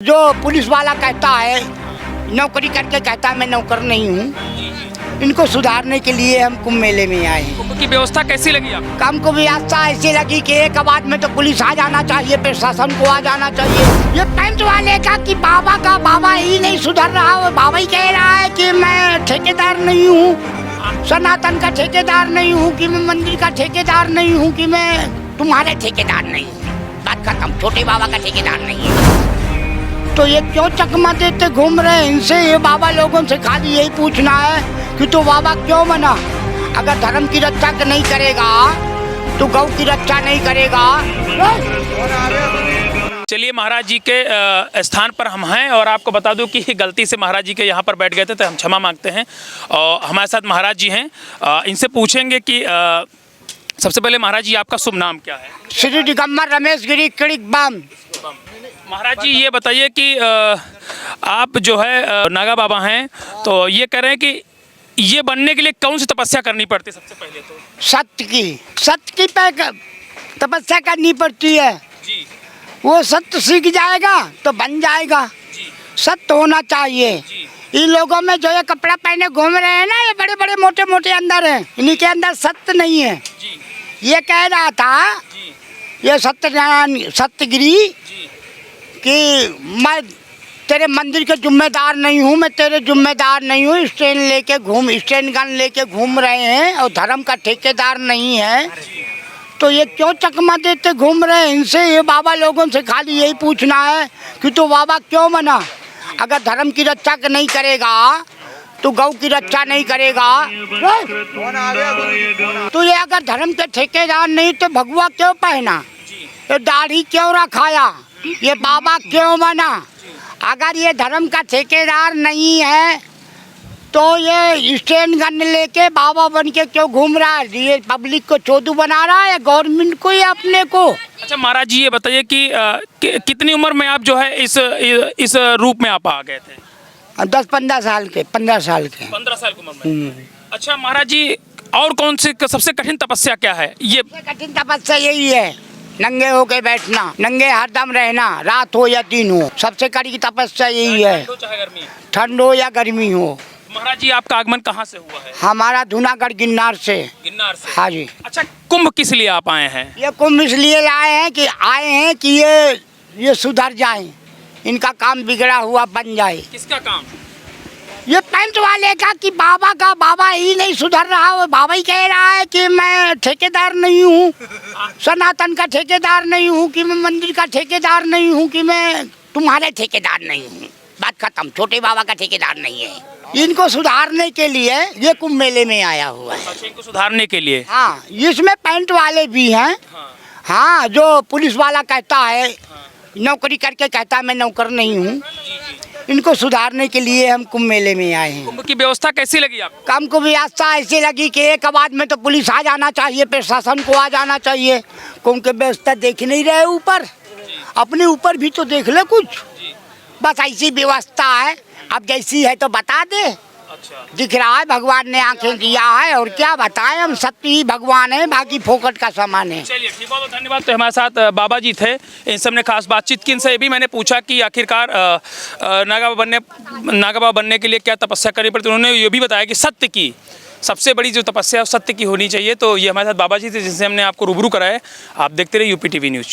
जो पुलिस वाला कहता है नौकरी करके कहता है मैं नौकर नहीं हूँ, इनको सुधारने के लिए हम कुंभ मेले में आए हैं। कुंभ की व्यवस्था कैसी लगी आपको? हमको व्यवस्था ऐसी लगी कि एक आवाज में तो पुलिस आ जाना चाहिए, प्रशासन को आ जाना चाहिए। ये पैंट वाले का कि बाबा ही नहीं सुधर रहा, वो बाबा ही कह रहा है कि मैं ठेकेदार नहीं हूँ, सनातन का ठेकेदार नहीं हूँ, कि मैं मंदिर का ठेकेदार नहीं हूँ, कि मैं तुम्हारे ठेकेदार नहीं हूँ। बात खत्म, छोटे बाबा का ठेकेदार नहीं है। तो ये क्यों चकमा देते घूम रहे हैं? इनसे ये बाबा लोगों से खाली यही पूछना है कि तो बाबा क्यों बना? अगर धर्म की रक्षा नहीं करेगा तो गौ की रक्षा नहीं करेगा। चलिए, महाराज जी के स्थान पर हम हैं और आपको बता दूं कि गलती से महाराज जी के यहाँ पर बैठ गए थे, तो हम क्षमा मांगते हैं। और हमारे साथ महाराज जी हैं, इनसे पूछेंगे कि सबसे पहले महाराज जी आपका शुभ नाम क्या है? श्री दिगंबर रमेश गिरी किड़िक बम। महाराज जी ये बताइए कि आप जो है नागा बाबा हैं, तो ये कह रहे हैं कि ये बनने के लिए कौन सी तपस्या करनी पड़ती है? सबसे पहले तो सत्य की तपस्या करनी पड़ती है जी। वो सत्य सीख जाएगा तो बन जाएगा जी। सत्य होना चाहिए जी। इन लोगों में जो ये कपड़ा पहने घूम रहे हैं ना, ये बड़े बड़े मोटे मोटे अंदर हैं, इन्हीं के अंदर सत्य नहीं है जी। ये कह रहा था जी। ये सत्यगिरी जी। कि मैं तेरे मंदिर के जिम्मेदार नहीं हूँ, मैं तेरे जिम्मेदार नहीं हूँ। स्टैंड गन लेके घूम रहे हैं और धर्म का ठेकेदार नहीं है। तो ये क्यों चकमा देते घूम रहे हैं? इनसे ये बाबा लोगों से खाली यही पूछना है कि तो बाबा क्यों बना? अगर धर्म की रक्षा नहीं करेगा तो गौ की रक्षा नहीं करेगा। तो ये अगर धर्म के ठेकेदार नहीं तो भगवा क्यों पहना? ये दाढ़ी क्यों रखाया? ये बाबा क्यों बना? अगर ये धर्म का ठेकेदार नहीं है तो ये स्टैंड गन लेके बाबा बन के क्यों घूम रहा है? ये पब्लिक को चोदू बना रहा है, गवर्नमेंट को या अपने को? अच्छा महाराज जी ये बताइए कि कितनी उम्र में आप जो है इस रूप में आप आ गए थे? 10-15 साल के 15 साल के 15 साल की उम्र में। अच्छा महाराज जी, और कौन सी सबसे कठिन तपस्या क्या है? ये कठिन तपस्या यही है, नंगे होके बैठना, नंगे हरदम रहना, रात हो या दिन हो। सबसे कड़ी तपस्या यही है, ठंड हो या गर्मी हो। महाराज जी आपका आगमन कहाँ से हुआ है? हमारा जूनागढ़ गिरनार से। गिरनार से? हाँ जी। अच्छा, कुंभ किस लिए आप आए हैं? ये कुंभ इसलिए आए हैं कि ये सुधर जाएं, इनका काम बिगड़ा हुआ बन जाए। किसका काम? ये पैंट वाले का कि बाबा ही नहीं सुधर रहा, वो बाबा ही कह रहा है कि मैं ठेकेदार नहीं हूँ, सनातन का ठेकेदार नहीं हूँ, कि मैं मंदिर का ठेकेदार नहीं हूँ, कि मैं तुम्हारे ठेकेदार नहीं हूँ। बात खत्म, छोटे बाबा का ठेकेदार नहीं है। इनको सुधारने के लिए ये कुंभ मेले में आया हुआ है। अच्छा, इनको सुधारने के लिए? हाँ, इसमें पैंट वाले भी हैं। हाँ, जो पुलिस वाला कहता है नौकरी करके कहता है मैं नौकर नहीं हूँ, इनको सुधारने के लिए हम कुंभ मेले में आए हैं। कुंभ की व्यवस्था कैसी लगी आपको? हमको व्यवस्था ऐसी लगी कि एक आवाज में तो पुलिस आ जाना चाहिए, प्रशासन को आ जाना चाहिए। कुंभ की व्यवस्था देख नहीं रहे ऊपर, अपने ऊपर भी तो देख ले कुछ। बस ऐसी व्यवस्था है, अब जैसी है तो बता दे। अच्छा। दिख रहा है भगवान ने आंखें दिया है, और क्या बताएं, हम सत्य ही भगवान है, बाकी फोकट का सामान है। चलिए ठीक, बहुत धन्यवाद। तो हमारे साथ बाबा जी थे, इन सब ने खास बातचीत की। इनसे भी मैंने पूछा कि आखिरकार नागा बाबा बनने के लिए क्या तपस्या करनी पड़ती। उन्होंने ये भी बताया कि सत्य की सबसे बड़ी जो तपस्या है सत्य की होनी चाहिए। तो ये हमारे साथ बाबा जी थे जिनसे हमने आपको रूबरू कराया। आप देखते रहिए UP TV न्यूज़।